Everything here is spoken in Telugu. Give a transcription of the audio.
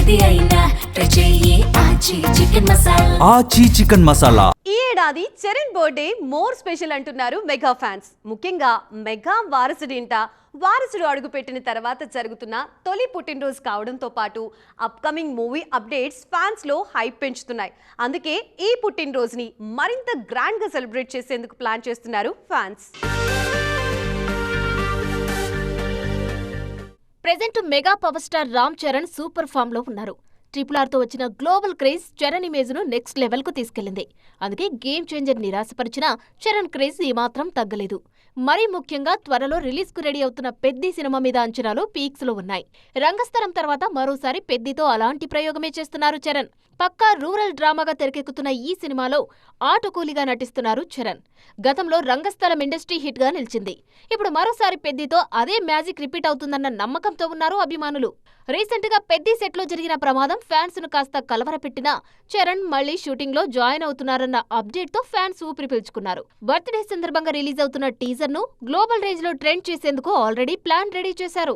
ఏది అయినా ట్రై చెయ్యి ఆచి చికెన్ మసాలా. ఆచి చికెన్ మసాలా. ఈ ఏడాది చరణ్ బర్త్డే మోర్ స్పెషల్ అంటున్నారు మెగా ఫ్యాన్స్. ముఖ్యంగా మెగా వారసుడింట వారసుడు అడుగుపెట్టిన తర్వాత జరుగుతున్న తొలి పుట్టినరోజు కావడంతో పాటు అప్కమింగ్ మూవీ అప్డేట్స్ ఫ్యాన్స్ లో హైప్ పెంచుతున్నాయి. అందుకే ఈ పుట్టినరోజుని మరింత గ్రాండ్ గా సెలబ్రేట్ చేసేందుకు ప్లాన్ చేస్తున్నారు fans. Present mega power star Ram Charan super form లో ఉన్నారు. RRR తో వచ్చిన గ్లోబల్ క్రేజ్ చరణ్ ఇమేజ్ ను నెక్స్ట్ లెవెల్ కు తీసుకెళ్లింది. అందుకే గేమ్ చేంజర్ నిరాశపరిచిన చరణ్ క్రేజ్ ఏమాత్రం తగ్గలేదు. మరీ ముఖ్యంగా త్వరలో రిలీజ్ కు రెడీ అవుతున్న పెద్ది సినిమా మీద అంచనాలు పీక్స్ లో ఉన్నాయి. రంగస్థలం తర్వాత మరోసారి పెద్దితో అలాంటి ప్రయోగమే చేస్తున్నారు చరణ్. పక్కా రూరల్ డ్రామాగా తెరకెక్కుతున్న ఈ సినిమాలో ఆటోకూలిగా నటిస్తున్నారు చరణ్. గతంలో రంగస్థలం ఇండస్ట్రీ హిట్ గా నిలిచింది. ఇప్పుడు మరోసారి పెద్దితో అదే మ్యాజిక్ రిపీట్ అవుతుందన్న నమ్మకంతో ఉన్నారు అభిమానులు. రీసెంట్ గా పెద్ది సెట్ లో జరిగిన ప్రమాదం ఫ్యాన్స్ ను కాస్త కలవరపెట్టినా చరణ్ మళ్లీ షూటింగ్ లో జాయిన్ అవుతున్నారన్న అప్డేట్ తో ఫ్యాన్స్ ఊపిరి పీల్చుకున్నారు. బర్త్డే సందర్భంగా రిలీజ్ అవుతున్న టీజర్ ను గ్లోబల్ రేంజ్ లో ట్రెండ్ చేసేందుకు ఆల్రెడీ ప్లాన్ రెడీ చేశారు.